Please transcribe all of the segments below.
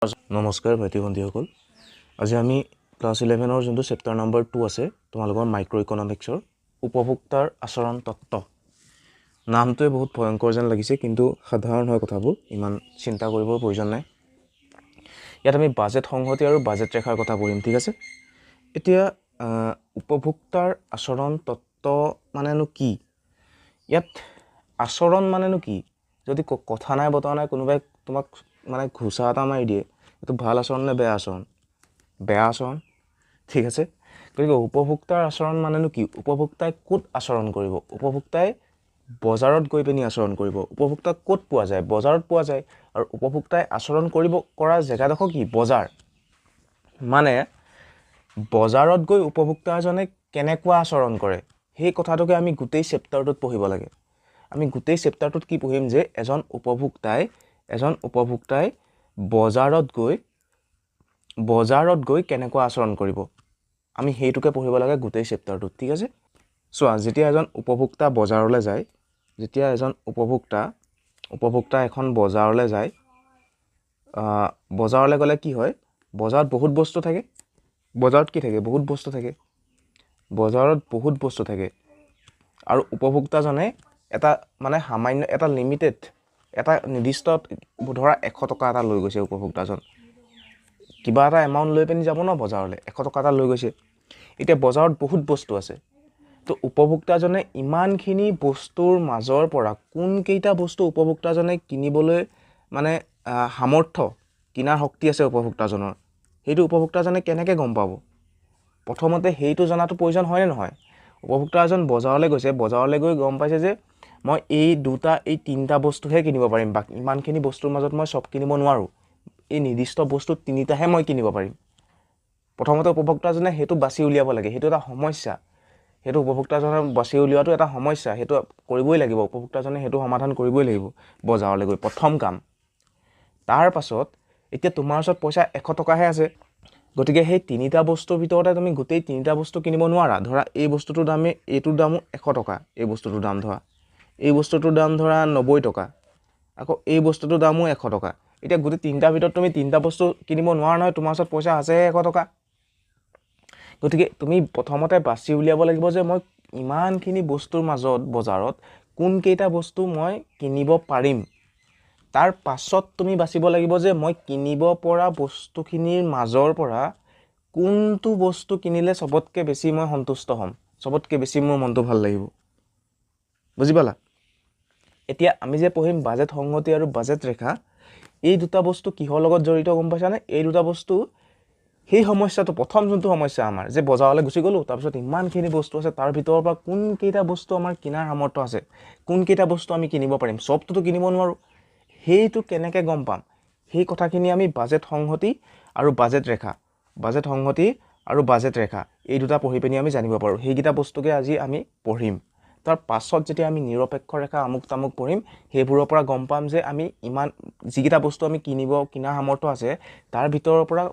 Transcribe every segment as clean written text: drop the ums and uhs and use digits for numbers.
নমস্কাৰ ভাইটি ভণ্টিসকল আজি আমি ক্লাছ 11ৰ যোনটো চেপ্টাৰ নম্বৰ 2 আছে তোমালোকৰ মাইক্ৰ'ইকনমিক্সৰ উপভোক্তাৰ আচৰণ তত্ত্ব নামটোৱে বহুত ভয়ংকৰ যেন লাগিছে কিন্তু সাধাৰণ হয় কথাবোৰ ইমান চিন্তা কৰিবৰ প্ৰয়োজন নাই ইয়াত আমি বাজেট সংহতি আৰু বাজেট ৰেখাৰ কথা পঢ়িম ঠিক আছে এতিয়া উপভোক্তাৰ আচৰণ তত্ত্ব মানেনো কি ইয়াত আচৰণ মানেনো কি যদি কথা নাই বতৰা নাই কোনোবাই তোমাক মানে ঘুষা এটা মাৰি দিয়ে এটো ভাল আচৰণ নে বেয়া আচৰণ ঠিক আছে গতিকে উপভোক্তাৰ আচৰণ মানেনো কি উপভোক্তাই ক'ত আচৰণ কৰিব উপভোক্তাই বজাৰত গৈ পিনি আচৰণ কৰিব উপভোক্তা ক'ত পোৱা যায় বজাৰত পোৱা যায় আৰু উপভোক্তাই আচৰণ কৰিব কৰা জেগাডোখৰ কি বজাৰ মানে বজাৰত গৈ উপভোক্তাজনে কেনেকুৱা আচৰণ কৰে সেই কথাটোকে আমি গোটেই চেপ্টাৰটোত পঢ়িব লাগে আমি গোটেই চেপ্টাৰটোত কি পঢ়িম যে এজন উপভোক্তাই বজাৰত গৈ কেনেকুৱা আচৰণ কৰিব আমি হেইটোকে পঢ়িব লাগে গোটেই চেপ্টাৰটোত ঠিক আছে চোৱা যেতিয়া এজন উপভোক্তা বজাৰলৈ যায় যেতিয়া এজন উপভোক্তা এখন বজাৰলৈ যায় বজাৰলৈ গ'লে কি হয় বজাৰত বহুত বস্তু থাকে বজাৰত কি থাকে বহুত বস্তু থাকে বজাৰত বহুত বস্তু থাকে আৰু উপভোক্তাজনে এটা মানে সামান্য এটা লিমিটেড এটা নিৰ্দিষ্ট ধৰা 100 টকা এটা লৈ গৈছে উপভোক্তাজন কিবা এটা এমাউন্ট লৈ পেনি যাব ন বজাৰলৈ 100 টকা এটা লৈ গৈছে এতিয়া বজাৰত বহুত বস্তু আছে তো উপভোক্তাজনে ইমানখিনি বস্তুৰ মাজৰ পৰা কোন কেইটা বস্তু উপভোক্তাজনে কিনিবলৈ মানে সামৰ্থ্য কিনাৰ শক্তি আছে উপভোক্তাজনৰ হেইটো উপভোক্তাজনে কেনেকৈ গম পাব প্ৰথমতে হেইটো জনাটো প্ৰয়োজন হয় নে নহয় উপভোক্তাজন বজাৰলৈ গৈছে বজাৰলৈ গৈ গম পাইছে যে মই এই তিনিটা বস্তুহে কিনিব পাৰিম বাকি ইমানখিনি বস্তুৰ মাজত মই সব কিনিব নোৱাৰো এই নিৰ্দিষ্ট বস্তু তিনিটাহে মই কিনিব পাৰিম প্ৰথমতে উপভোক্তাজনে হেতু বাছি উলিয়াব লাগে হেতু এটা সমস্যা হেতু উপভোক্তাজনে বাছি উলিয়াটো এটা সমস্যা হেতু কৰিবই লাগিব উপভোক্তাজনে হেতু সমাধান কৰিবই লাগিব বজাৰলৈ গৈ প্ৰথম কাম তাৰ পাছত এতিয়া তোমাৰ ওচৰত পইচা 100 টকাহে আছে গতিকে সেই তিনিটা বস্তুৰ ভিতৰতে তুমি গোটেই তিনিটা বস্তু কিনিব নোৱাৰা ধৰা এই বস্তুটোৰ দামে এইটোৰ দামো 100 টকা এই বস্তুটোৰ দাম ধৰা এই বস্তুটোৰ দাম ধৰা 90 টকা আকৌ এই বস্তুটোৰ দামো 100 টকা এতিয়া গোটেই তিনিটাৰ ভিতৰত তুমি তিনিটা বস্তু কিনিব নোৱাৰা নহয় তোমাৰ ওচৰত পইচা আছে 100 টকা গতিকে তুমি প্ৰথমতে বাছি উলিয়াব লাগিব যে মই ইমানখিনি বস্তুৰ মাজত বজাৰত কোন কেইটা বস্তু মই কিনিব পাৰিম তাৰ পাছত তুমি বাছিব লাগিব যে মই কিনিব পৰা বস্তুখিনিৰ মাজৰ পৰা কোনটো বস্তু কিনিলে সবতকৈ বেছি মই সন্তুষ্ট হ'ম সবতকৈ বেছি মোৰ মনটো ভাল লাগিব বুজি পালা এতিয়া আমি যে পঢ়িম বাজেট সংহতি আৰু বাজেট ৰেখা এই দুটা বস্তু কিহৰ লগত জড়িত গম পাইছানে এই দুটা বস্তু সেই সমস্যাটো প্ৰথম যোনটো সমস্যা আমাৰ যে বজাৰলৈ গুচি গলো তাৰ পিছত ইমানখিনি বস্তু আছে তাৰ ভিতৰৰ পৰা কোন কেইটা বস্তু আমাৰ কিনাৰ সামৰ্থ্য আছে কোন কেইটা বস্তু আমি কিনিব পাৰিম সবটো কিনিব নোৱাৰো হেইটো কেনেকৈ গম পাম সেই কথাখিনি আমি বাজেট সংহতি আৰু বাজেট ৰেখা এই দুটা পঢ়ি পিনি আমি জানিব পাৰো হেইকিটা বস্তুকে আজি আমি পঢ়িম তাৰ পাছত যেতিয়া আমি নিৰপেক্ষ ৰেখা আমুক তামুক পঢ়িম হেইবোৰৰ পৰা গম পাম যে আমি ইমান যিকিটা বস্তু আমি কিনাৰ সামৰ্থ্য আছে তাৰ ভিতৰৰ পৰা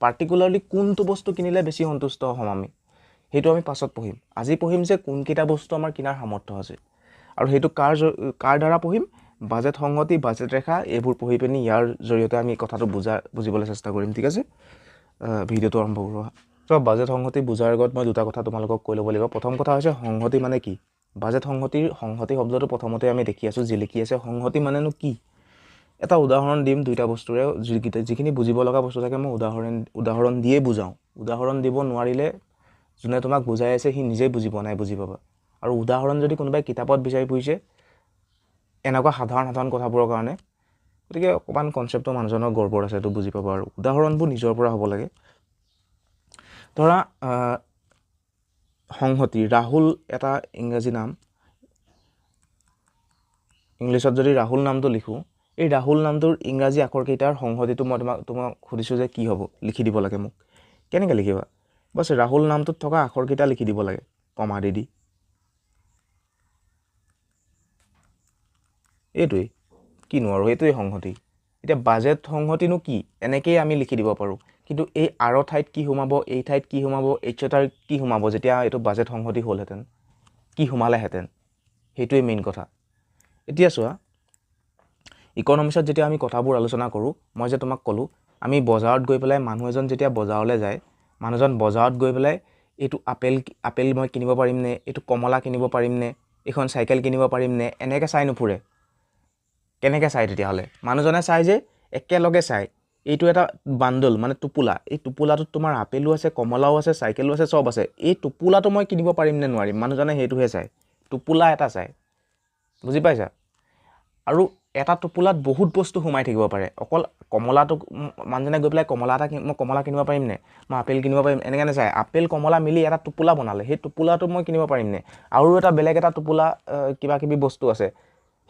পাৰ্টিকুলাৰলি কোনটো বস্তু কিনিলে বেছি সন্তুষ্ট হ'ম আমি হেইটো আমি পাছত পঢ়িম আজি পঢ়িম যে কোন কেইটা বস্তু আমাৰ কিনাৰ সামৰ্থ্য আছে আৰু হেইটো কাৰ দ্বাৰা পঢ়িম বাজেট সংহতি বাজেট ৰেখা এইবোৰ পঢ়ি পিনি ইয়াৰ জৰিয়তে আমি কথাটো বুজিবলৈ চেষ্টা কৰিম ঠিক আছে ভিডিওটো আৰম্ভ কৰোঁ তো বাজেট সংহতি বুজাৰ আগত মই দুটা কথা তোমালোকক কৈ ল'ব লাগিব প্ৰথম কথা হৈছে সংহতি মানে কি বাজেট সংহতি শব্দটো প্ৰথমতে আমি দেখি আছো যি লিখি আছে সংহতি মানেনো কি এটা উদাহৰণ দিম দুইটা বস্তুৰে যিখিনি বুজিব লগা বস্তু থাকে মই উদাহৰণ দিয়ে বুজাওঁ উদাহৰণ দিব নোৱাৰিলে যোনে তোমাক বুজাই আছে সি নিজে বুজি পাবা আৰু উদাহৰণ যদি কোনোবাই কিতাপত বিচাৰি ফুৰিছে এনেকুৱা সাধাৰণ কথাবোৰৰ কাৰণে গতিকে অকমান কনচেপ্টটো মানুহজনৰ গৰ্বৰ আছে তো বুজি পাবা আৰু উদাহৰণবোৰ নিজৰ পৰা হ'ব লাগে ধৰা সংহতি ৰাহুল এটা ইংৰাজী নাম ইংলিছত যদি ৰাহুল নামটো লিখো এই ৰাহুল নামটোৰ ইংৰাজী আখৰ কেইটাৰ সংহতিটো মই তোমাক খুদিছো যে কি হ'ব লিখি দিব লাগে মোক কেনেকৈ লিখিবা বস ৰাহুল নামটোত থকা আখৰ কেইটা লিখি দিব লাগে কমা দি এইটোই কিনো আৰু এইটোই সংহতি এতিয়া বাজেট সংহতিনো কি এনেকৈ আমি লিখি দিব পাৰো কিন্তু এই আৰ ঠাইত কি সোমাব এই ঠাইত কি সোমাব এইচ ঠাইত কি সোমাব যেতিয়া এইটো বাজেট সংহতি হ'লহেতেন কি সোমালেহেতেন হেইটোই মেইন কথা এতিয়া চোৱা ইকনমিক্সত যেতিয়া আমি কথাবোৰ আলোচনা কৰো মই যে তোমাক ক'লো আমি বজাৰত গৈ পেলাই মানুহ এজন যেতিয়া বজাৰলৈ যায় মানুহজন বজাৰত গৈ পেলাই এইটো আপেল মই কিনিব পাৰিম নে এইটো কমলা কিনিব পাৰিম নে এখন চাইকেল কিনিব পাৰিম নে এনেকৈ চাই নুফুৰে কেনেকৈ চাই তেতিয়াহ'লে মানুহজনে চাই যে একেলগে চাই এইটো এটা বান্ডল মানে টোপোলা এই টোপোলাটোত তোমাৰ আপেলো আছে কমলাও আছে চাইকেলো আছে সব আছে এই টোপোলাটো মই কিনিব পাৰিম নে নোৱাৰিম মানুহজনে সেইটোহে চাই টোপোলা এটা চাই বুজি পাইছা আৰু এটা টোপোলাত বহুত বস্তু সোমাই থাকিব পাৰে অকল কমলাটো মানুহজনে গৈ পেলাই মই কমলা কিনিব পাৰিম নে মই আপেল কিনিব পাৰিম এনেকৈ নাচাই আপেল কমলা মিলি এটা টোপোলা বনালে সেই টোপোলাটো মই কিনিব পাৰিম নে আৰু এটা বেলেগ এটা টোপোলা কিবা কিবি বস্তু আছে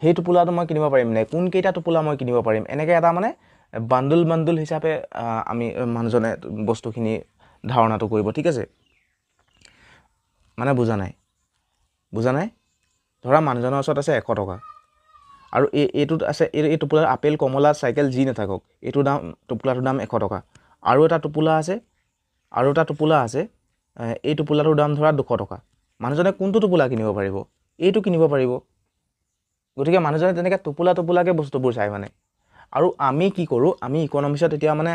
সেই টোপোলাটো মই কিনিব পাৰিম নে কোনকেইটা টোপোলা মই কিনিব পাৰিম এনেকৈ এটা মানে বান্ডল হিচাপে আমি মানুহজনে বস্তুখিনি ধাৰণাটো কৰিব ঠিক আছে মানে বুজা নাই ধৰা মানুহজনৰ ওচৰত আছে 100 টকা আৰু এইটোত আছে এই টোপোলাৰ আপেল কমলা চাইকেল যি নাথাকক টোপোলাটোৰ দাম 100 টকা আৰু এটা টোপোলা আছে এই টোপোলাটোৰ দাম ধৰা 200 টকা মানুহজনে কোনটো টোপোলা কিনিব পাৰিব এইটো কিনিব পাৰিব গতিকে মানুহজনে তেনেকৈ টোপোলাকে বস্তুবোৰ চাই মানে আৰু আমি কি কৰোঁ আমি ইকনমিক্সত এতিয়া মানে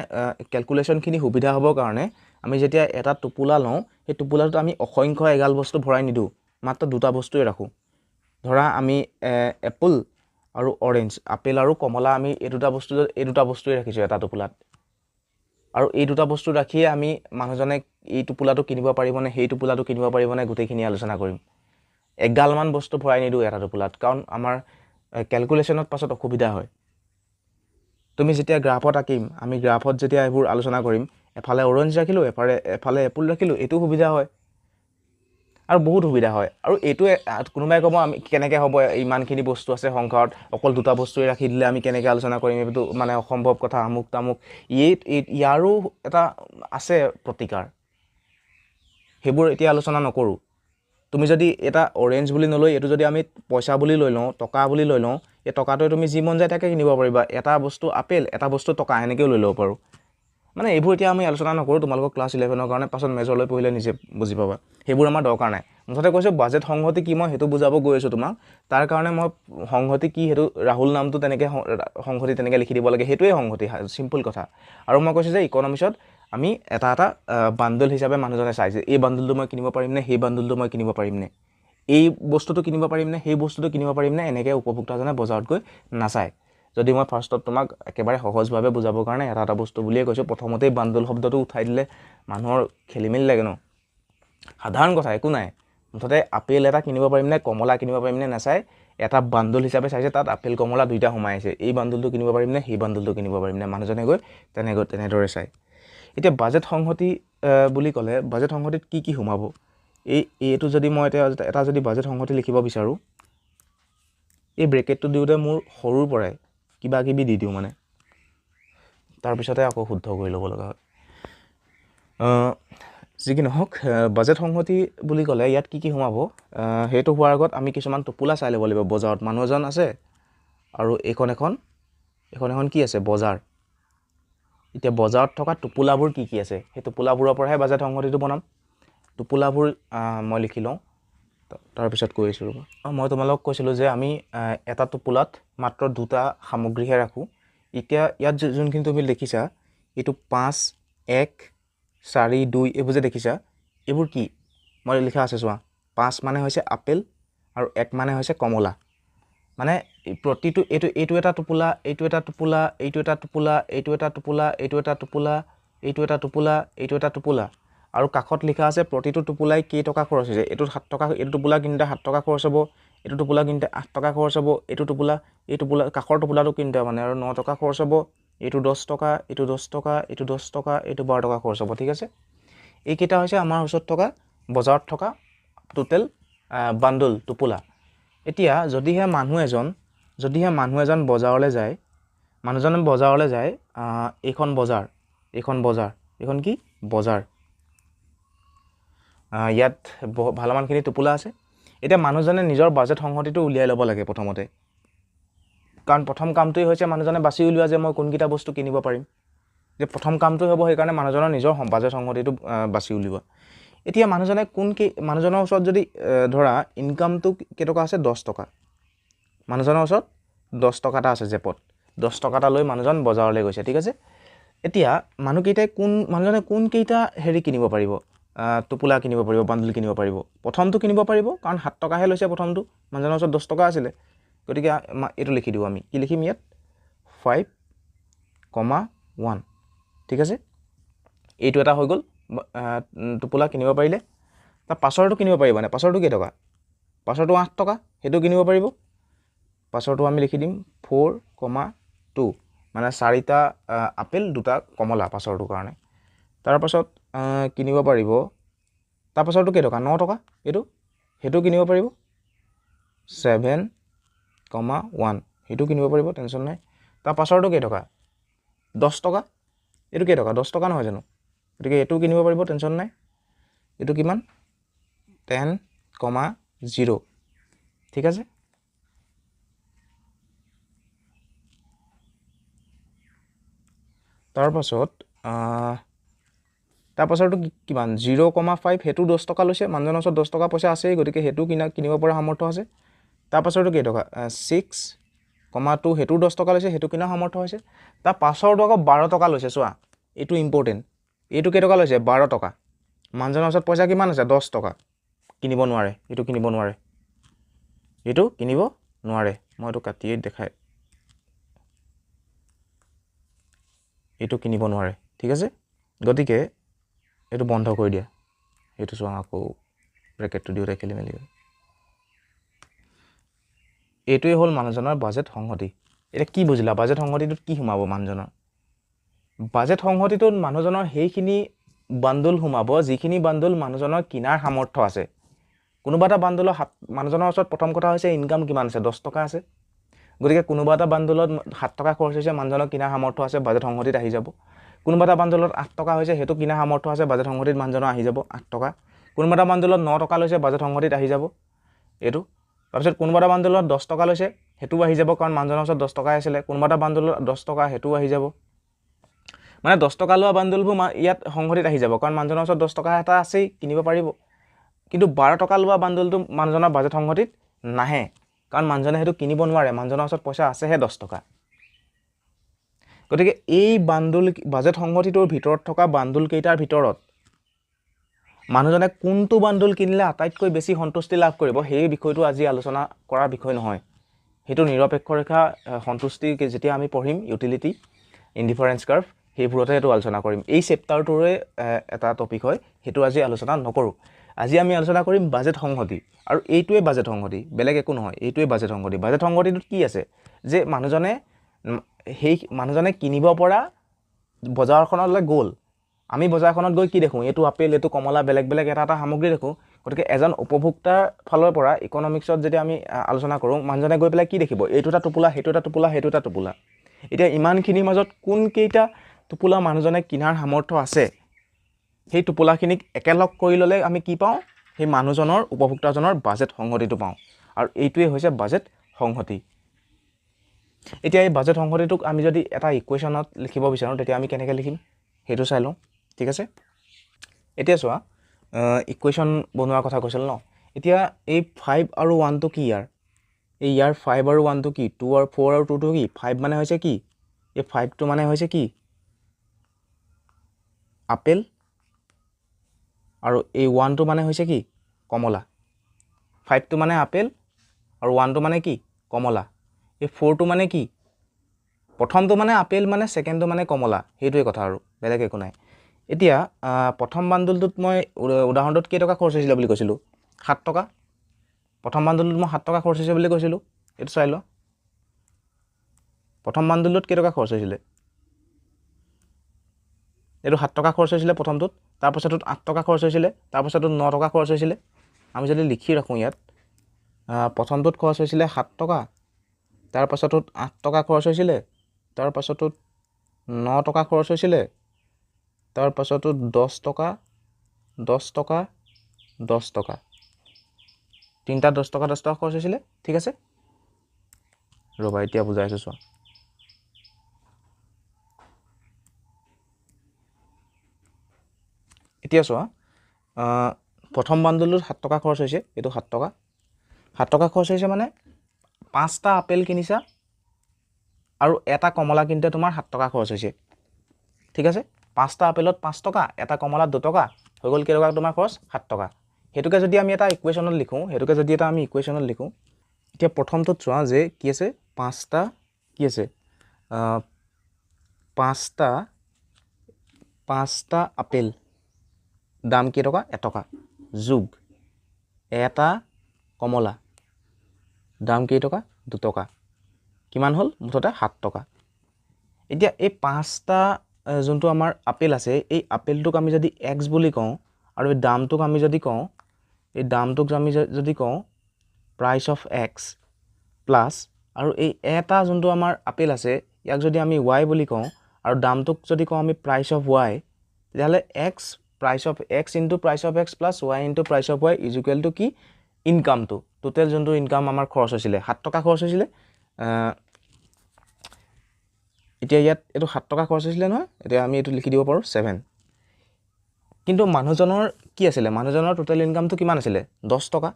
কেলকুলেশ্যনখিনি সুবিধা হ'বৰ কাৰণে আমি যেতিয়া এটা টোপোলা লওঁ সেই টোপোলাটোত আমি অসংখ্য এগাল বস্তু ভৰাই নিদিওঁ মাত্ৰ দুটা বস্তুৱে ৰাখোঁ ধৰা আমি এপল আৰু অৰেঞ্জ আপেল আৰু কমলা আমি এই দুটা বস্তুৱে ৰাখিছোঁ এটা টোপোলাত আৰু এই দুটা বস্তু ৰাখিয়ে আমি মানুহজনে এই টোপোলাটো কিনিব পাৰিবনে সেই টোপোলাটো কিনিব পাৰিবনে গোটেইখিনি আলোচনা কৰিম এগালমান বস্তু ভৰাই নিদিওঁ এটা টোপোলাত কাৰণ আমাৰ কেলকুলেশ্যনত পাছত অসুবিধা হয় তুমি যেতিয়া গ্ৰাফত আঁকিম আমি গ্ৰাফত যেতিয়া এইবোৰ আলোচনা কৰিম এফালে অৰেঞ্জ ৰাখিলোঁ এফালে এপল ৰাখিলোঁ এইটো সুবিধা হয় আৰু বহুত সুবিধা হয় আৰু এইটোৱে কোনোবাই ক'ব আমি কেনেকৈ হ'ব ইমানখিনি বস্তু আছে সংসাৰত অকল দুটা বস্তুৱে ৰাখি দিলে আমি কেনেকৈ আলোচনা কৰিম এইটো মানে অসম্ভৱ কথা আমুক তামুক ইয়াৰো এটা আছে প্ৰতিকাৰ সেইবোৰ এতিয়া আলোচনা নকৰোঁ তুমি যদি এটা অৰেঞ্জ বুলি নলৈ এইটো যদি আমি পইচা বুলি লৈ লওঁ টকা বুলি লৈ লওঁ এই টকাটোৱে তুমি যি মন যায় তাকে কিনিব পাৰিবা এটা বস্তু আপেল এটা বস্তু টকা এনেকৈও লৈ ল'ব পাৰোঁ মানে এইবোৰ এতিয়া আমি আলোচনা নকৰোঁ তোমালোকক ক্লাছ 11ৰ কাৰণে পাছত মেজৰলৈ পঢ়িলে নিজে বুজি পাবা সেইবোৰ আমাৰ দৰকাৰ নাই মুঠতে কৈছোঁ বাজেট সংহতি কি মই সেইটো বুজাব গৈ আছোঁ তোমাক তাৰ কাৰণে মই সংহতি কি সেইটো ৰাহুল নামটো তেনেকৈ সংহতি তেনেকৈ লিখি দিব লাগে সেইটোৱে সংহতি চিম্পল কথা আৰু মই কৈছোঁ যে ইকনমিক্সত আমি এটা বান্ডল হিচাপে মানুহজনে চাইছে এই বান্ডলটো মই কিনিব পাৰিম নে সেই বান্ডলটো মই কিনিব পাৰিম নে এই বস্তুটো কিনিব পাৰিম নে সেই বস্তুটো কিনিব পাৰিম নে এনেকৈ উপভোক্তাজনে বজাৰত গৈ নাচায় যদি মই ফাৰ্ষ্টত তোমাক একেবাৰে সহজভাৱে বুজাবৰ কাৰণে এটা বস্তু বুলিয়ে কৈছোঁ প্ৰথমতেই বান্ডল শব্দটো উঠাই দিলে মানুহৰ খেলিমেলি লাগে ন সাধাৰণ কথা একো নাই মুঠতে আপেল এটা কিনিব পাৰিম নে কমলা কিনিব পাৰিম নে নাচাই এটা বান্ডল হিচাপে চাইছে তাত আপেল কমলা দুইটা সোমাই আছে এই বান্ডলটো কিনিব পাৰিম নে সেই বান্ডলটো কিনিব পাৰিম নে মানুহজনে গৈ তেনেদৰে চায় এতিয়া বাজেট সংহতি বুলি ক'লে বাজেট সংহতিত কি সোমাব এইটো যদি মই এটা যদি বাজেট সংহতি লিখিব বিচাৰোঁ এই ব্ৰেকেটটো দিওঁতে মোৰ সৰুৰ পৰাই কিবা কিবি দি দিওঁ মানে তাৰপিছতে আকৌ শুদ্ধ কৰি ল'ব লগা হয় যি কি নহওক বাজেট সংহতি বুলি ক'লে ইয়াত কি সোমাব সেইটো হোৱাৰ আগত আমি কিছুমান টোপোলা চাই ল'ব লাগিব বজাৰত মানুহ এজন আছে আৰু এইখন এখন কি আছে বজাৰ এতিয়া বজাৰত থকা টোপোলাবোৰ কি আছে সেই টোপোলাবোৰৰ পৰাহে বাজেট সংহতিটো বনাম টোপোলাবোৰ মই লিখি লওঁ তাৰপিছত কৈ আছোঁ ৰ'বা মই তোমালোকক কৈছিলোঁ যে আমি এটা টোপোলাত মাত্ৰ দুটা সামগ্ৰীহে ৰাখোঁ এতিয়া ইয়াত যোনখিনি তুমি দেখিছা এইটো 5 1 4 2 এইবোৰ যে দেখিছা এইবোৰ কি মই লিখা আছে চোৱা 5 মানে হৈছে আপেল আৰু 1 মানে হৈছে কমলা মানে প্ৰতিটো এইটো এটা টোপোলা এইটো এটা টোপোলা এইটো এটা টোপোলা এইটো এটা টোপোলা এইটো এটা টোপোলা এইটো এটা টোপোলা এইটো এটা টোপোলা আৰু কাষত লিখা আছে প্ৰতিটো টোপোলাই কেই টকা খৰচ হৈছে এইটোত 7 টকা এইটো টোপোলা কিনোতে 7 টকা খৰচ হ'ব এইটো টোপোলা কিনোতে 8 টকা খৰচ হ'ব এই টোপোলা কাষৰ টোপোলাটো কিনোতে মানে আৰু 9 টকা খৰচ হ'ব এইটো 10 টকা এইটো 10 টকা এইটো 10 টকা এইটো 12 টকা খৰচ হ'ব ঠিক আছে এইকেইটা হৈছে আমাৰ ওচৰত থকা বজাৰত থকা টোটেল বান্ডল টোপোলা এতিয়া যদিহে মানুহ এজন বজাৰলৈ যায় মানুহজনে বজাৰলৈ যায় এইখন কি বজাৰ ইয়াত ভালেমানখিনি টোপোলা আছে এতিয়া মানুহজনে নিজৰ বাজেট সংহতিটো উলিয়াই ল'ব লাগে প্ৰথমতে কাৰণ প্ৰথম কামটোৱেই হৈছে মানুহজনে বাছি উলিওৱা যে মই কোনকেইটা বস্তু কিনিব পাৰিম যে প্ৰথম কামটোৱে হ'ব সেইকাৰণে মানুহজনৰ নিজৰ বাজেট সংহতিটো বাছি উলিওৱা এতিয়া মানুহজনৰ ওচৰত যদি ধৰা ইনকামটো কেইটকা আছে 10 টকা মানুহজনৰ ওচৰত 10 টকা এটা আছে জেপত 10 টকা এটা লৈ মানুহজন বজাৰলৈ গৈছে ঠিক আছে এতিয়া মানুহজনে কোনকেইটা হেৰি কিনিব পাৰিব, টোপোলা কিনিব পাৰিব, বান্দুল কিনিব পাৰিব? প্ৰথমটো কিনিব পাৰিব, কাৰণ 7 টকাহে লৈছে প্ৰথমটো, মানুহজনৰ ওচৰত 10 টকা আছিলে। গতিকে এইটো লিখি দিওঁ আমি, কি লিখিম ইয়াত? 5,1, ঠিক আছে। এইটো এটা হৈ গ'ল টোপোলা কিনিব পাৰিলে। তাৰ পাছৰটো কিনিব পাৰিব মানে, পাছৰটো কেই টকা? পাছৰটো 8 টকা, সেইটো কিনিব পাৰিব। পাছৰটো আমি লিখি দিম 4,2, মানে 4টা আপেল 2টা কমলা পাছৰটোৰ কাৰণে। তাৰপাছত কিনিব পাৰিব, তাৰপাছৰটো কেই টকা? 9 টকা, সেইটো কিনিব পাৰিব। 7,1, সেইটো কিনিব পাৰিব, টেনশ্যন নাই। তাৰ পাছৰটো কেই টকা? 10 টকা, এইটো কেই টকা? 10 টকা নহয় জানো? গতিকে এইটো কিনিব পাৰিব, টেনশ্যন নাই। এইটো কিমান? 10,0, ঠিক আছে। তাৰপাছৰটো কিমান? 0,5, সেইটো 10 টকা লৈছে, মানুহজনৰ ওচৰত 10 টকা পইচা আছেই, গতিকে সেইটো কিনিব পৰা সামৰ্থ্য আছে। তাৰপাছৰটো কেই টকা? 6,2, সেইটো 10 টকা লৈছে, সেইটো কিনাৰ সামৰ্থ্য হৈছে। তাৰ পাছৰটো আকৌ 12 টকা লৈছে, চোৱা এইটো ইম্পৰ্টেণ্ট। এইটো কেই টকা লৈছে? 12 টকা। মানুহজনৰ ওচৰত পইচা কিমান আছে? 10 টকা। কিনিব নোৱাৰে, এইটো কিনিব নোৱাৰে, মই এইটো কাটিয়ে দেখাই, এইটো কিনিব নোৱাৰে, ঠিক আছে। গতিকে এইটো বন্ধ কৰি দিয়া, এইটো চোৱা আকৌ ব্ৰেকেটটো দিওঁতে খেলি মেলি গ'ল। এইটোৱে হ'ল মানুহজনৰ বাজেট সংহতি। এতিয়া কি বুজিলা? বাজেট সংহতিটোত কি সোমাব মানুহজনৰ? বাজেট সংহতিটোত মানুহজনৰ সেইখিনি বান্দুল সোমাব, যিখিনি বান্দুল মানুহজনৰ কিনাৰ সামৰ্থ্য আছে। কোনোবা এটা বান্দুলৰ মানুহজনৰ ওচৰত প্ৰথম কথা হৈছে ইনকাম কিমান আছে? 10 টকা আছে। গতিকে কোনোবা এটা বান্দুলত 7 টকা খৰচ হৈছে, মানুহজনৰ কিনাৰ সামৰ্থ্য আছে, বাজেট সংহতিত আহি যাব। কোনোবা এটা বান্দুলত 8 টকা হৈছে, সেইটো কিনাৰ সামৰ্থ্য আছে, বাজেট সংহতিত মানুহজনৰ আহি যাব 8 টকা। কোনোবা এটা বান্দুলত 9 টকা লৈছে, বাজেট সংহতিত আহি যাব এইটো। তাৰপিছত কোনোবা এটা বান্দুলত 10 টকা লৈছে, সেইটোও আহি যাব, কাৰণ মানুহজনৰ ওচৰত 10 টকাই আছিলে। কোনোবা এটা বান্দুলত 10 টকা, সেইটোও আহি যাব। মানে 10 টকা লোৱা বান্দুলবোৰ ইয়াত সংহতিত আহি যাব, কাৰণ মানুহজনৰ ওচৰত 10 টকা এটা আছেই, কিনিব পাৰিব। কিন্তু 12 টকা লোৱা বান্দুলটো মানুহজনৰ বাজেট সংহতিত নাহে, কাৰণ মানুহজনে সেইটো কিনিব নোৱাৰে, মানুহজনৰ ওচৰত পইচা আছেহে 10 টকা। গতিকে এই বাজেট সংহতিটোৰ ভিতৰত থকা বান্দুল কেইটাৰ ভিতৰত মানুহজনে কোনটো বান্দুল কিনিলে আটাইতকৈ বেছি সন্তুষ্টি লাভ কৰিব, সেই বিষয়টো আজি আলোচনা কৰাৰ বিষয় নহয়। সেইটো নিৰপেক্ষ ৰেখা সন্তুষ্টি যেতিয়া আমি পঢ়িম, ইউটিলিটি, ইনডিফাৰেঞ্চ কাৰ্ভ, সেইবোৰতে এইটো আলোচনা কৰিম। এই চেপ্টাৰটোৰে এটা টপিক হয়, সেইটো আজি আলোচনা নকৰোঁ। আজি আমি আলোচনা কৰিম বাজেট সংহতি, আৰু এইটোৱে বাজেট সংহতি, বেলেগ একো নহয়, এইটোৱে বাজেট সংহতি। বাজেট সংহতিটোত কি আছে? যে মানুহজনে কিনিব পৰা বজাৰখনলৈ গ'ল। আমি বজাৰখনত গৈ কি দেখোঁ? এইটো আপেল, এইটো কমলা, বেলেগ বেলেগ এটা এটা সামগ্ৰী দেখোঁ। গতিকে এজন উপভোক্তাৰ ফালৰ পৰা ইকনমিক্সত যেতিয়া আমি আলোচনা কৰোঁ, মানুহজনে গৈ পেলাই কি দেখিব? এইটো এটা টোপোলা, সেইটো এটা টোপোলা, সেইটো এটা টোপোলা। এতিয়া ইমানখিনিৰ মাজত কোনকেইটা টোপোলা মানুহজনে কিনাৰ সামৰ্থ্য আছে, সেই টোপোলাখিনিক একেলগ কৰি ল'লে আমি কি পাওঁ? সেই মানুহজনৰ, উপভোক্তাজনৰ বাজেট সংহতিটো পাওঁ, আৰু এইটোৱে হৈছে বাজেট সংহতি। এতিয়া এই বাজেট সংহতিটোক আমি যদি এটা ইকুৱেশ্যনত লিখিব বিচাৰোঁ, তেতিয়া আমি কেনেকৈ লিখিম সেইটো চাই লওঁ, ঠিক আছে। এতিয়া চোৱা, ইকুৱেশ্যন বনোৱাৰ কথা কৈছিল ন। এতিয়া এই 5 আৰু 1টো কি? ইয়াৰ 5 আৰু 1টো কি? 2 আৰু 4 আৰু 2টো কি? 5 মানে হৈছে কি? এই 5টো মানে হৈছে কি? আপেল, আৰু এই 1টো মানে হৈছে কি? কমলা। 5টো মানে আপেল, আৰু 1টো মানে কি? কমলা। এই 4টো মানে কি? প্ৰথমটো মানে আপেল, মানে ছেকেণ্ডটো মানে কমলা, সেইটোৱে কথা, আৰু বেলেগ একো নাই। এতিয়া প্ৰথম বান্দুলটোত মই উদাহৰণটোত কেইটকা খৰচ হৈছিলে বুলি কৈছিলোঁ? 7 টকা। প্ৰথম বান্দুলটোত মই 7 টকা খৰচ হৈছে বুলি কৈছিলোঁ, এইটো চাই লোৱা। প্ৰথম বান্দুলটোত কেইটকা খৰচ হৈছিলে? এইটো 7 টকা খৰচ হৈছিলে প্ৰথমটোত, তাৰপাছতোত 8 টকা খৰচ হৈছিলে, তাৰপাছতোত 9 টকা খৰচ হৈছিলে। আমি যদি লিখি ৰাখোঁ ইয়াত, প্ৰথমটোত খৰচ হৈছিলে 7 টকা, তাৰপাছতোত 8 টকা খৰচ হৈছিলে, তাৰপাছতোত 9 টকা খৰচ হৈছিলে, তাৰপাছতোত 10 টকা, 10 টকা, 10 টকা, তিনিটা 10 টকা 10 টকা খৰচ হৈছিলে, ঠিক আছে। ৰ'বা, এতিয়া বুজাইছোঁ চোৱা। এতিয়া চোৱা, প্ৰথম বান্দুলটোত 7 টকা খৰচ হৈছে, এইটো 7 টকা। 7 টকা খৰচ হৈছে মানে 5টা আপেল কিনিছা, আৰু এটা কমলা কিনোতে তোমাৰ 7 টকা খৰচ হৈছে, ঠিক আছে 5টা আপেলত 5 টকা এটা কমলাত 2 টকা হৈ গ'ল কেই টকা তোমাৰ খৰচ 7 টকা হেতুকে যদি আমি এটা ইকুৱেশ্যনত লিখো হেতুকে যদি এটা আমি ইকুৱেশ্যনত লিখো এতিয়া প্ৰথমটো চোৱা যে কি আছে 5টা কি আছে 5টা আপেল দাম কেই টকা 1 টকা যোগ এটা কমলা দাম কেই টকা 2 টকা কিমান হল মুঠতে 7 টকা এতিয়া এই 5টা যোনটো আমাৰ আপেল আছে এই আপেলটোক আমি যদি x বুলি কওঁ আৰু এই দামটোক আমি যদি কওঁ এই দামটোক আমি যদি কওঁ price of x প্লাস আৰু এই এটা যোনটো আমাৰ আপেল আছে ইয়াক যদি আমি y বুলি কওঁ আৰু দামটোক যদি কওঁ আমি price of y তেতিয়াহলে x price of x into price of x plus y into price of y is equal to কি ইনকাম টো টোটাল যোনটো ইনকাম আমাৰ খৰচ হৈছিল 7 টকা খৰচ হৈছিল এতিয়া ইয়াত এটো 7 টকা খৰচ হৈছিল নহয় এতিয়া আমি এটো লিখি দিব পাৰো 7 কিন্তু মানুহজনৰ কি আছিল মানুহজনৰ টোটাল ইনকামটো কিমান আছিল 10 টকা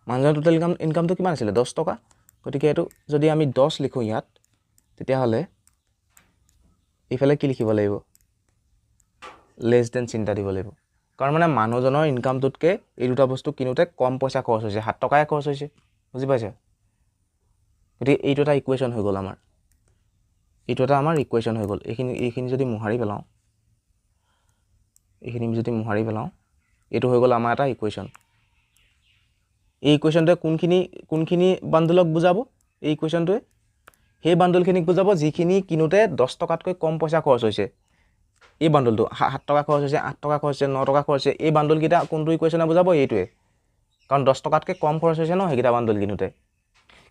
মানুহজনৰ টোটাল ইনকামটো কিমান আছিল 10 টকা গতিকে এটো যদি আমি 10 লিখো ইয়াত তেতিয়া হলে ইফালে কি লিখিব লাগিব লেস দেন চিন্তা দিব লাগিব কাৰণ মানে মানুহজনৰ ইনকামটোতকে এই দুটা বস্তু কিনোতে কম পইচা খৰচ হৈছে 7 টকাই খৰচ হৈছে বুজি পাইছা গতিকে এইটো এটা ইকুৱেশ্যন হৈ গ'ল আমাৰ এইটো এটা আমাৰ ইকুৱেশ্যন হৈ গ'ল এইখিনি যদি মুহাৰি পেলাও এইটো হৈ গ'ল আমাৰ এটা ইকুৱেশ্যন এই ইকুৱেশ্যনটোৱে কোনখিনি বান্ডলক বুজাব এই ইকুৱেশ্যনটোৱে সেই বান্ডলখিনিক বুজাব যিখিনি কিনোতে 10 টকাতকৈ কম পইচা খৰচ হৈছে এই বান্ডলটো 7 টকা খৰচ হৈছে 8 টকা খৰচ হৈছে 9 টকা খৰচ হৈছে এই বান্ডল কিটা কোনটো ইকুৱেশ্যনে বুজাব এইটোৱে কাৰণ 10 টকাতকৈ কম খৰচ হৈছে ন হেকিটা বান্ডল কিনোতে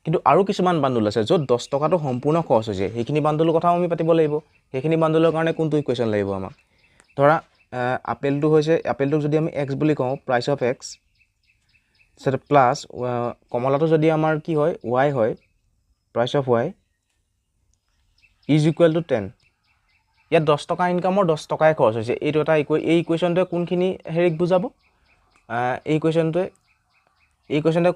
কিন্তু আৰু কিছুমান বান্ডল আছে য'ত 10 টকাটো সম্পূৰ্ণ খৰচ হৈছে সেইখিনি বান্ডলৰ কথাও আমি পাতিব লাগিব সেইখিনি বান্ডলৰ কাৰণে কোনটো ইকুৱেশ্যন লাগিব আমাক ধৰা আপেলটো হৈছে আপেলটো যদি আমি x বুলি কওঁ price of x সেটা প্লাস কমলাটো যদি আমাৰ কি হয় y হয় price of y is equal to 10 ইয়াত 10 টকা ইনকামৰ 10 টকাই খৰচ হৈছে এইটো এটা এই ইকুৱেশ্যনটোৱে কোনখিনি হেৰিক বুজাব এই ইকুৱেশ্যনটোৱে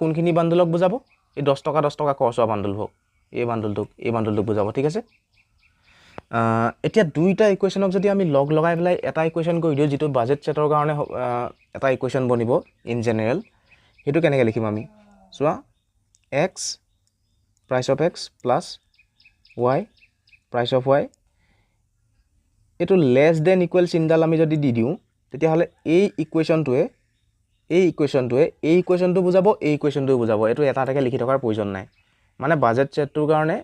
কোনখিনি বান্ডলক বুজাব এই 10 টকা খৰচ হোৱা বান্ডল হোক এই বান্ডলটোক বুজাব ঠিক আছে এতিয়া দুইটা ইকুৱেশ্যনক যদি আমি লগ লগাই পেলাই এটা ইকুৱেশ্যন কৰি দিও যেটো বাজেট সেটৰ কাৰণে এটা ইকুৱেশ্যন বনিব ইন জেনাৰেল হেতু কেনেকৈ লিখিম আমি চোৱা x price of x plus y price of y এটো লেস দেন ইকুৱেল চিনডাল আমি যদি দি দিও তেতিয়া হলে এই ইকুৱেশ্যনটো বুজাব এই ইকুৱেশ্যনটো বুজাব এটো এটা এটাকে লিখি থকাৰ প্ৰয়োজন নাই মানে বাজেট সেটটোৰ কাৰণে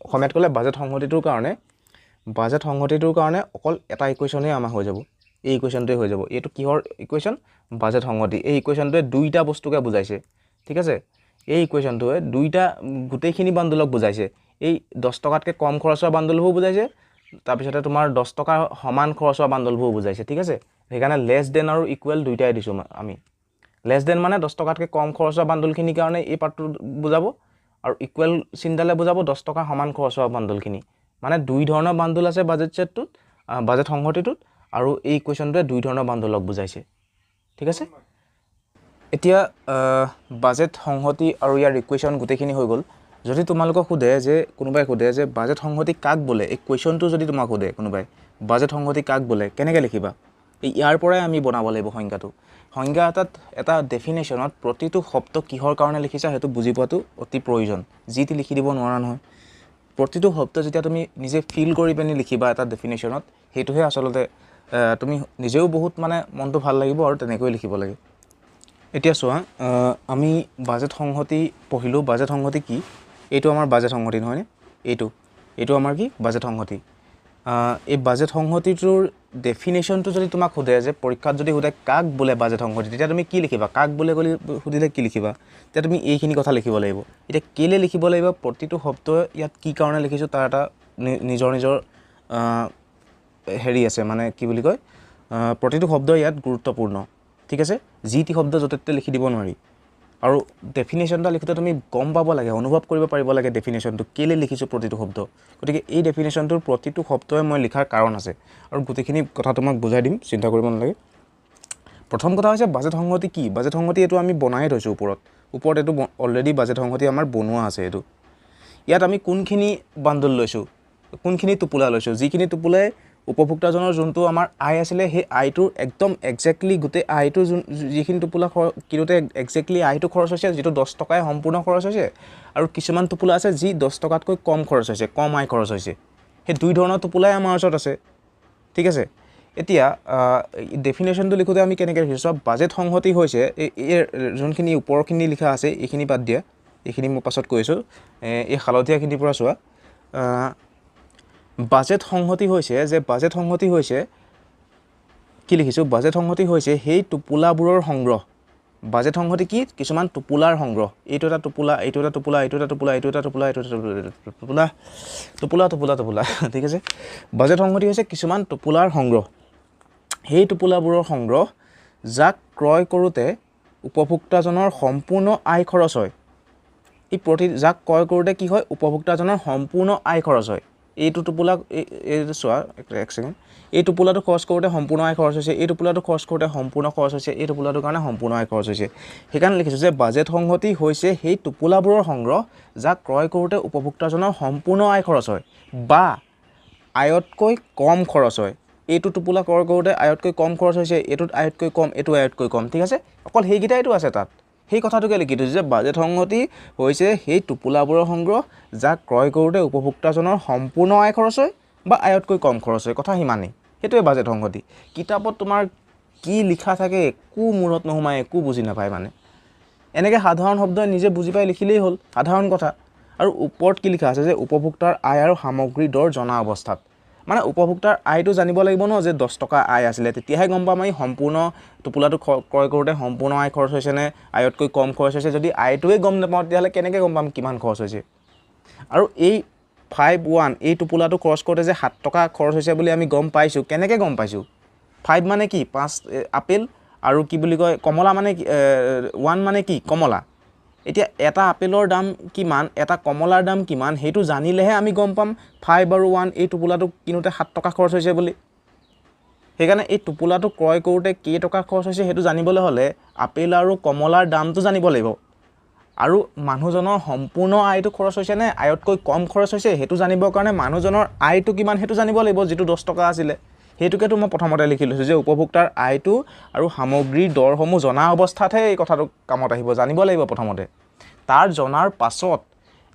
অসমীয়াত ক'লে বাজেট সংহতিটোৰ কাৰণে অকল এটা ইকুৱেশ্যনে আমাৰ হৈ যাব এই ইকুৱেশ্যনটোৱে হৈ যাব এটো কিহৰ ইকুৱেশ্যন বাজেট সংহতি এই ইকুৱেশ্যনটোৱে দুইটা বস্তুকে বুজাইছে ঠিক আছে এই ইকুৱেশ্যনটোৱে দুইটা গুটেইখিনি বান্ডলক বুজাইছে এই 10 টকাতকৈ কম খৰচ হোৱা বান্ডলবোৰ বুজাইছে তাৰপিছতে তোমাৰ 10 টকা সমান খৰচ হোৱা বান্ডলবোৰ বুজাইছে ঠিক আছে সেইকাৰণে লেস দেন আৰু ইকুৱেল দুইটাই দিছো আমি লেস দেন মানে 10 টকাতকৈ কম খৰচ হোৱা বান্ডলখিনিৰ কাৰণে এই পাৰ্টটো বুজাব আৰু ইকুৱেল চিনডালে বুজাব 10 টকা সমান খৰচ হোৱা বান্ডলখিনি মানে দুই ধৰণৰ বান্ডল আছে বাজেট সেটটোত বাজেট সংহতিটোত আৰু এই ইকুৱেশ্যনটোৱে দুই ধৰণৰ বান্ডলক বুজাইছে ঠিক আছে এতিয়া বাজেট সংহতি আৰু ইয়াৰ ইকুৱেশ্যন গুটেইখিনি হৈ গ'ল যদি তোমালোকক খুদে যে কোনোবাই খুদে যে বাজেট সংহতি কাক বোলে এই কোৱেশ্যনটো যদি তোমাক খুদে কোনোবাই বাজেট সংহতি কাক বোলে কেনেকৈ লিখিবা ইয়াৰ পৰাই আমি বনাব লাগিব সংজ্ঞা এটা ডেফিনেশ্যনত প্ৰতিটো শব্দ কিহৰ কাৰণে লিখিছা হেতু বুজি পোৱাটো অতি প্ৰয়োজন জিটি লিখি দিব নোৱাৰা নহয় প্ৰতিটো শব্দ যেতিয়া তুমি নিজে ফিল কৰি পেনি লিখিবা এটা ডেফিনেশ্যনত হেতুহে আসলতে তুমি নিজেও বহুত মানে মনটো ভাল লাগিব আৰু তেনেকৈ লিখিব লাগে এতিয়া চোৱা আমি বাজেট সংহতি পঢ়িলো বাজেট সংহতি কি এইটো আমাৰ বাজেট সংহতি নহয় নে এইটো আমাৰ কি বাজেট সংহতি এই বাজেট সংহতিটোৰ ডেফিনেশ্যনটো যদি তোমাক খুদে যে পৰীক্ষাত যদি খুদে কাক বোলে বাজেট সংহতি তেতিয়া তুমি কি লিখিবা কাক বোলে বুলি খুদিলে কি লিখিবা তেতিয়া তুমি এইখিনি কথা লিখিব লাগিব এতিয়া কেলে লিখিব লাগিব প্ৰতিটো শব্দ ইয়াত কি কাৰণে লিখিছো তাৰ এটা নিজৰ হেৰি আছে মানে কি বুলি কয় প্ৰতিটো শব্দ ইয়াত গুৰুত্বপূৰ্ণ ঠিক আছে জিটি শব্দ যতে লিখি দিব নোৱাৰি আৰু ডেফিনেশ্যনটা লিখোতে তুমি গম পাব লাগে অনুভৱ কৰিব পাৰিব লাগে ডেফিনেশ্যনটো কেলে লিখিছো প্ৰতিটো শব্দ গতিকে এই ডেফিনেশ্যনটোৰ প্ৰতিটো শব্দই মই লিখাৰ কাৰণ আছে আৰু গুটেইখিনি কথা তোমাক বুজাই দিম চিন্তা কৰিব নালাগে প্ৰথম কথা হৈছে বাজেট সংহতি কি বাজেট সংহতি এটো আমি বনাই থৈছো ওপৰত এটো অলৰেডি বাজেট সংহতি আমাৰ বনোৱা আছে এটো ইয়াত আমি কোনখিনি বান্ডল লৈছো কোনখিনি টোপোলা লৈছোঁ যিখিনি টোপোলাই উপভোক্তাজনৰ যোনটো আমাৰ আয় আছিলে সেই আয়টোৰ একদম একজেক্টলি গোটেই আয়টো যিখিনি টোপোলা কিনোতে একজেক্টলি আয়টো খৰচ হৈছে যিটো 10 টকাই সম্পূৰ্ণ খৰচ হৈছে আৰু কিছুমান টোপোলা আছে যি 10 টকাতকৈ কম খৰচ হৈছে কম আয় খৰচ হৈছে সেই দুই ধৰণৰ টোপোলাই আমাৰ ওচৰত আছে ঠিক আছে এতিয়া ডেফিনেশ্যনটো লিখোতে আমি কেনেকৈ লিখিছোঁ বাজেট সংহতি হৈছে এই যোনখিনি ওপৰখিনি লিখা আছে এইখিনি বাদ দিয়া এইখিনি মই পাছত কৈছোঁ এই হালধীয়াখিনিৰ পৰা চোৱা বাজেট সংহতি হৈছে যে বাজেট সংহতি হৈছে কি লিখিছোঁ বাজেট সংহতি হৈছে সেই টোপোলাবোৰৰ সংগ্ৰহ বাজেট সংহতি কি কিছুমান টোপোলাৰ সংগ্ৰহ এইটো এটা টোপোলা এইটো এটা টোপোলা এইটো এটা টোপোলা এইটো এটা টোপোলা এইটো এটা টোপোলা টোপোলা টোপোলা টোপোলা ঠিক আছে বাজেট সংহতি হৈছে কিছুমান টোপোলাৰ সংগ্ৰহ সেই টোপোলাবোৰৰ সংগ্ৰহ যাক ক্ৰয় কৰোঁতে উপভোক্তাজনৰ সম্পূৰ্ণ আয় খৰচ হয় এই যাক ক্ৰয় কৰোঁতে কি হয় উপভোক্তাজনৰ সম্পূৰ্ণ আয় খৰচ হয় এইটো টোপোলা চোৱা এক ছেকেণ্ড এই টোপোলাটো খৰচ কৰোঁতে সম্পূৰ্ণ আয় খৰচ হৈছে এই টোপোলাটো খৰচ কৰোঁতে সম্পূৰ্ণ খৰচ হৈছে এই টোপোলাটোৰ কাৰণে সম্পূৰ্ণ আয় খৰচ হৈছে সেইকাৰণে লিখিছোঁ যে বাজেট সংহতি হৈছে সেই টোপোলাবোৰৰ সংগ্ৰহ যাক ক্ৰয় কৰোঁতে উপভোক্তাজনৰ সম্পূৰ্ণ আয় খৰচ হয় বা আয়তকৈ কম খৰচ হয় এইটো টোপোলা ক্ৰয় কৰোঁতে আয়তকৈ কম খৰচ হৈছে এইটোত আয়তকৈ কম এইটো আয়তকৈ কম ঠিক আছে অকল সেইকেইটাইতো আছে তাত সেই কথাটোকে লিখি থৈছোঁ যে বাজেট সংহতি হৈছে সেই টোপোলাবোৰৰ সংগ্ৰহ যাক ক্ৰয় কৰোঁতে উপভোক্তাজনৰ সম্পূৰ্ণ আয় খৰচ হয় বা আয়তকৈ কম খৰচ হয় কথা সিমানেই সেইটোৱে বাজেট সংহতি কিতাপত তোমাৰ কি লিখা থাকে একো মূৰত নোসোমায় একো বুজি নাপায় মানে এনেকৈ সাধাৰণ শব্দ নিজে বুজি পাই লিখিলেই হ'ল সাধাৰণ কথা আৰু ওপৰত কি লিখা আছে যে উপভোক্তাৰ আয় আৰু সামগ্ৰীৰ দৰ জনা অৱস্থাত মানে উপভোক্তাৰ আয়টো জানিব লাগিব ন যে 10 টকা আয় আছিলে তেতিয়াহে গম পাম আমি সম্পূৰ্ণ টোপোলাটো ক্ৰয় কৰোঁতে সম্পূৰ্ণ আয় খৰচ হৈছে নে আয়তকৈ কম খৰচ হৈছে যদি আয়টোৱে গম নাপাওঁ তেতিয়াহ'লে কেনেকৈ গম পাম কিমান খৰচ হৈছে আৰু এই 5-1 এই টোপোলাটো খৰচ কৰোঁতে যে 7 টকা খৰচ হৈছে বুলি আমি গম পাইছোঁ কেনেকৈ গম পাইছোঁ 5 মানে কি 5 আপেল আৰু কি বুলি কয় কমলা মানে 1 মানে কি কমলা এতিয়া এটা আপেলৰ দাম কিমান এটা কমলাৰ দাম কিমান সেইটো জানিলেহে আমি গম পাম 5 আৰু 1 এই টোপোলাটো কিনোতে 7 টকা খৰচ হৈছে বুলি সেইকাৰণে এই টোপোলাটো ক্ৰয় কৰোঁতে কেই টকা খৰচ হৈছে সেইটো জানিবলৈ হ'লে আপেল আৰু কমলাৰ দামটো জানিব লাগিব আৰু মানুহজনৰ সম্পূৰ্ণ আয়টো খৰচ হৈছে নে আয়তকৈ কম খৰচ হৈছে সেইটো জানিবৰ কাৰণে মানুহজনৰ আয়টো কিমান সেইটো জানিব লাগিব যিটো 10 টকা আছিলে সেইটোকেতো মই প্ৰথমতে লিখি লৈছোঁ যে উপভোক্তাৰ আয়টো আৰু সামগ্ৰীৰ দৰসমূহ জনা অৱস্থাতহে এই কথাটো কামত আহিব জানিব লাগিব প্ৰথমতে তাৰ জনাৰ পাছত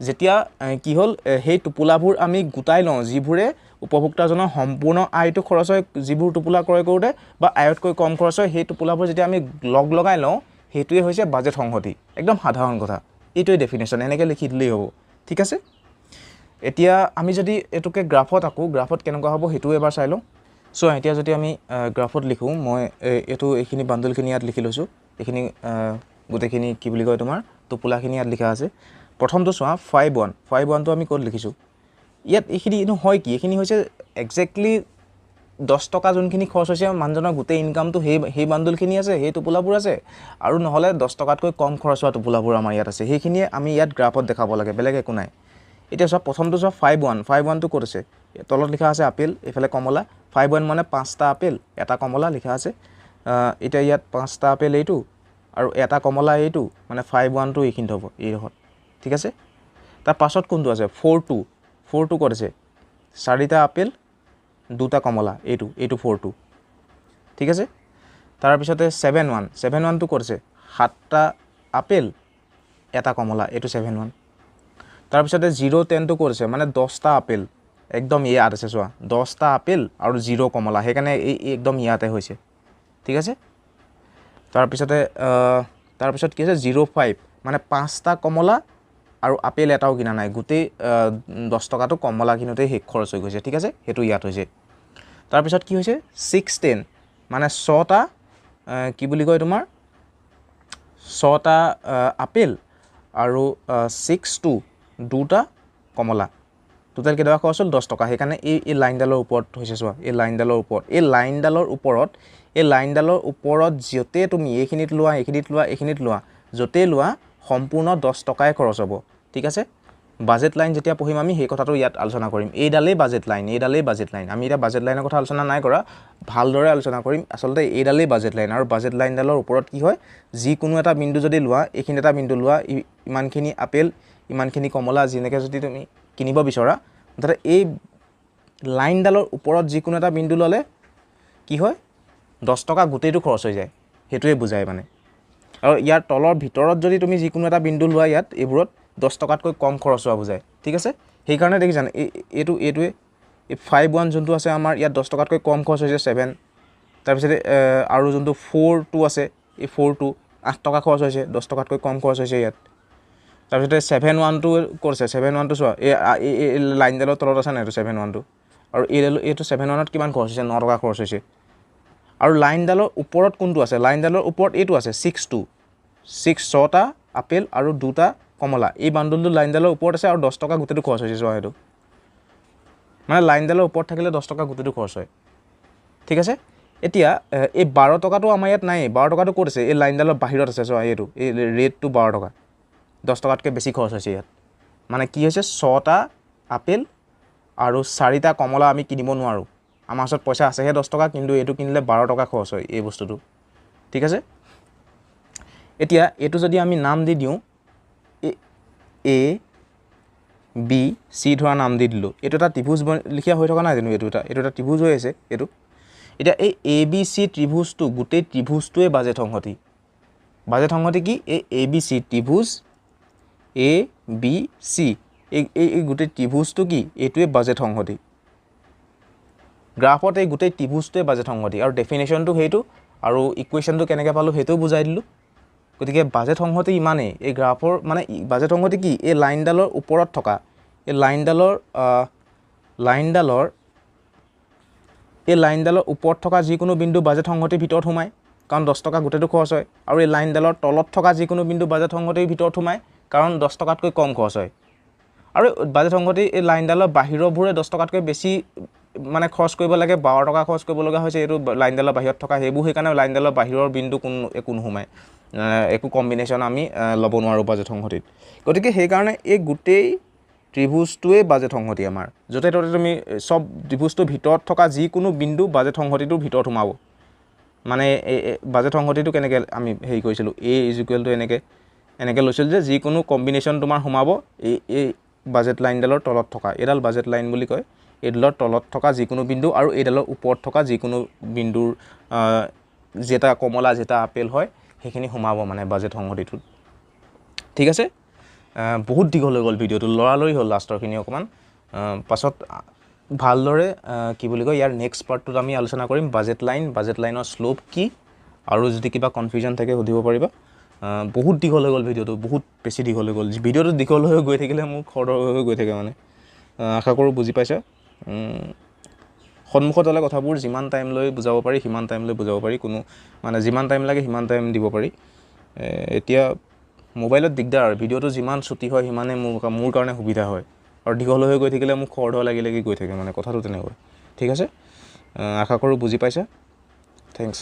যেতিয়া কি হ'ল সেই টোপোলাবোৰ আমি গোটাই লওঁ যিবোৰে উপভোক্তাজনৰ সম্পূৰ্ণ আয়টো খৰচ হয় যিবোৰ টোপোলা ক্ৰয় কৰোঁতে বা আয়তকৈ কম খৰচ হয় সেই টোপোলাবোৰ যেতিয়া আমি লগাই লওঁ সেইটোৱে হৈছে বাজেট সংহতি একদম সাধাৰণ কথা এইটোৱে ডেফিনেশ্যন এনেকৈ লিখি দিলেই হ'ব ঠিক আছে এতিয়া আমি যদি এইটোকে গ্ৰাফত আঁকো গ্ৰাফত কেনেকুৱা হ'ব সেইটো এবাৰ চাই লওঁ চোৱা এতিয়া যদি আমি গ্ৰাফত লিখোঁ মই এইখিনি বাণ্ডলখিনি ইয়াত লিখি লৈছোঁ এইখিনি গোটেইখিনি কি বুলি কয় তোমাৰ টোপোলাখিনি ইয়াত লিখা আছে প্ৰথমটো চোৱা 5-1টো আমি ক'ত লিখিছোঁ ইয়াত এইখিনি হয় কি এইখিনি হৈছে একজেক্টলি 10 টকা যোনখিনি খৰচ হৈছে মানুহজনৰ গোটেই ইনকামটো সেই বাণ্ডলখিনি আছে সেই টোপোলাবোৰ আছে আৰু নহ'লে 10 টকাতকৈ কম খৰচ হোৱা টোপোলাবোৰ আমাৰ ইয়াত আছে সেইখিনিয়ে আমি ইয়াত গ্ৰাফত দেখাব লাগে বেলেগ একো নাই এতিয়া চোৱা প্ৰথমটো চোৱা 5-1টো ক'ত আছে তলত লিখা আছে আপেল এইফালে কমলা 5-1 মানে 5টা আপেল এটা কমলা লিখা আছে এতিয়া ইয়াত 5টা আপেল এইটো আৰু এটা কমলা এইটো মানে 5-1টো এইখিনিত হ'ব এইডোখৰত ঠিক আছে তাৰ পাছত কোনটো আছে 4-2 ক'ত আছে 4টা আপেল 2টা কমলা এইটো 4-2 ঠিক আছে তাৰপিছতে 7-1টো ক'ত আছে 7টা আপেল এটা কমলা এইটো 7-1 তাৰপিছতে 0-10টো ক'ত আছে মানে 10টা আপেল একদম ইয়াত আছে চোৱা 10টা আপেল আৰু 0 কমলা সেইকাৰণে এই একদম ইয়াতে হৈছে ঠিক আছে তাৰপিছত কি আছে 0-5 মানে 5টা কমলা আৰু আপেল এটাও কিনা নাই গোটেই 10 টকাটো কমলা কিনোতেই শেষ খৰচ হৈ গৈছে ঠিক আছে সেইটো ইয়াত হৈছে তাৰপিছত কি হৈছে 6-10 মানে 6টা কি বুলি কয় তোমাৰ 6টা আপেল আৰু 6-2 2টা কমলা টোটেল কেইটকা খৰচ হ'ল 10 টকা সেইকাৰণে এই লাইনডালৰ ওপৰত হৈছে চোৱা এই লাইনডালৰ ওপৰত য'তে তুমি এইখিনিত লোৱা য'তেই লোৱা সম্পূৰ্ণ 10 টকাই খৰচ হ'ব ঠিক আছে বাজেট লাইন যেতিয়া পঢ়িম আমি সেই কথাটো ইয়াত আলোচনা কৰিম এইডালেই বাজেট লাইন আমি এতিয়া বাজেট লাইনৰ কথা আলোচনা নাই কৰা ভালদৰে আলোচনা কৰিম আচলতে এইডালেই বাজেট লাইন আৰু বাজেট লাইনডালৰ ওপৰত কি হয় যিকোনো এটা বিন্দু যদি লোৱা এইখিনি এটা বিন্দু লোৱা ইমানখিনি আপেল ইমানখিনি কমলা যেনেকৈ যদি তুমি কিনিব বিচৰা মুঠতে এই লাইনডালৰ ওপৰত যিকোনো এটা বিন্দু ল'লে কি হয় 10 টকা গোটেইটো খৰচ হৈ যায় সেইটোৱে বুজায় মানে আৰু ইয়াৰ তলৰ ভিতৰত যদি তুমি যিকোনো এটা বিন্দু লোৱা ইয়াত এইবোৰত 10 টকাতকৈ কম খৰচ হোৱা বুজায় ঠিক আছে সেইকাৰণে দেখিছানে এইটোৱে 5-1 যোনটো আছে আমাৰ ইয়াত 10 টকাতকৈ কম খৰচ হৈছে 7 তাৰপিছতে আৰু যোনটো 4-2 আছে এই 4-2 8 টকা খৰচ হৈছে 10 টকাতকৈ কম খৰচ হৈছে ইয়াত তাৰপিছতে 7-1টো কৰিছে 7-1টো চোৱা এই লাইনডালৰ তলত আছে নাই এইটো 7-1টো আৰু এইটো 7-1ত কিমান খৰচ হৈছে 9 টকা খৰচ হৈছে আৰু লাইনডালৰ ওপৰত কোনটো আছে লাইনডালৰ ওপৰত এইটো আছে 6-2 6টা আপেল আৰু 2টা কমলা এই বাণ্ডলটো লাইনডালৰ ওপৰত আছে আৰু 10 টকা গোটেইটো খৰচ হৈছে চোৱা সেইটো মানে লাইনডালৰ ওপৰত থাকিলে 10 টকা গোটেইটো খৰচ হয় ঠিক আছে এতিয়া এই 12 টকাটো আমাৰ ইয়াত নাই 12 টকাটো ক'ত আছে এই লাইনডালৰ বাহিৰত আছে চোৱা এইটো এই ৰেটটো 12 টকা 10 টকাতকৈ বেছি খৰচ হৈছে ইয়াত মানে কি হৈছে 6টা আপেল আৰু 4টা কমলা আমি কিনিব নোৱাৰোঁ আমাৰ ওচৰত পইচা আছেহে 10 টকা কিন্তু এইটো কিনিলে 12 টকা খৰচ হয় এই বস্তুটো ঠিক আছে এতিয়া এইটো যদি আমি নাম দি দিওঁ এ বি চি ধৰা নাম দি দিলোঁ এইটো এটা ত্ৰিভুজ লিখীয়া হৈ থকা নাই জানো এইটো এটা ত্ৰিভুজ হৈ আছে এইটো এতিয়া এই এ বি চি ত্ৰিভুজটো গোটেই ত্ৰিভুজটোৱে বাজেট সংহতি কি এই A B C ত্ৰিভুজ A B C এই গোটেই ত্ৰিভুজটো কি এইটোৱে বাজেট সংহতি গ্ৰাফত এই গোটেই ত্ৰিভুজটোৱে বাজেট সংহতি আৰু ডেফিনেশ্যনটো সেইটো আৰু ইকুৱেশ্যনটো কেনেকৈ পালোঁ সেইটোও বুজাই দিলোঁ গতিকে বাজেট সংহতি ইমানেই এই গ্ৰাফৰ মানে বাজেট সংহতি কি এই লাইনডালৰ ওপৰত থকা এই লাইনডালৰ ওপৰত থকা যিকোনো বিন্দু বাজেট সংহতিৰ ভিতৰত সোমায় কাৰণ 10 টকা গোটেইটো খৰচ হয় আৰু এই লাইনডালৰ তলত থকা যিকোনো বিন্দু বাজেট সংহতিৰ ভিতৰত সোমায় কাৰণ 10 টকাতকৈ কম খৰচ হয় আৰু বাজেট সংহতি এই লাইনডালৰ বাহিৰবোৰে 10 টকাতকৈ বেছি মানে খৰচ কৰিব লাগে 12 টকা খৰচ কৰিব লগা হৈছে এইটো লাইনডালৰ বাহিৰত থকা সেইবোৰ সেইকাৰণে লাইনডালৰ বাহিৰৰ বিন্দু একো নোসোমায় একো কম্বিনেশ্যন আমি ল'ব নোৱাৰোঁ বাজেট সংহতিত গতিকে সেইকাৰণে এই গোটেই ত্ৰিভুজটোৱে বাজেট সংহতি আমাৰ য'তে ত'তে তুমি চব ত্ৰিভুজটোৰ ভিতৰত থকা যিকোনো বিন্দু বাজেট সংহতিটোৰ ভিতৰত সোমাব মানে বাজেট সংহতিটো কেনেকৈ আমি হেৰি কৰিছিলোঁ এ ইজ ইকুৱেল টু এনেকৈ লৈছিলোঁ যে যিকোনো কম্বিনেশ্যন তোমাৰ সোমাব এই বাজেট লাইনডালৰ তলত থকা এইডাল বাজেট লাইন বুলি কয় এইডালৰ তলত থকা যিকোনো বিন্দু আৰু এইডালৰ ওপৰত থকা যিকোনো বিন্দুৰ যেটা কমলা যেটা আপেল হয় সেইখিনি সোমাব মানে বাজেট সংহতিটোত ঠিক আছে বহুত দীঘল হৈ গ'ল ভিডিঅ'টো লৰালৰি হ'ল লাষ্টৰখিনি অকণমান পাছত ভালদৰে কি বুলি কয় ইয়াৰ নেক্সট পাৰ্টটোত আমি আলোচনা কৰিম বাজেট লাইনৰ শ্লোপ কি আৰু যদি কিবা কনফিউজন থাকে সুধিব পাৰিবা বহুত দীঘল হৈ গ'ল ভিডিঅ'টো বহুত বেছি দীঘল হৈ গ'ল ভিডিঅ'টো দীঘল হৈ গৈ থাকিলে মোৰ খৰধৰ হৈ গৈ থাকে মানে আশা কৰোঁ বুজি পাইছা সন্মুখত হ'লে কথাবোৰ যিমান টাইম লৈ বুজাব পাৰি সিমান টাইম লৈ বুজাব পাৰি কোনো মানে যিমান টাইম লাগে সিমান টাইম দিব পাৰি এতিয়া মোবাইলত দিগদাৰ আৰু ভিডিঅ'টো যিমান ছুটি হয় সিমানে মোৰ কাৰণে সুবিধা হয় আৰু দীঘল হৈ গৈ থাকিলে মোক খৰধৰ লাগি গৈ থাকে মানে কথাটো তেনেকুৱা ঠিক আছে আশা কৰোঁ বুজি পাইছা থেংকছ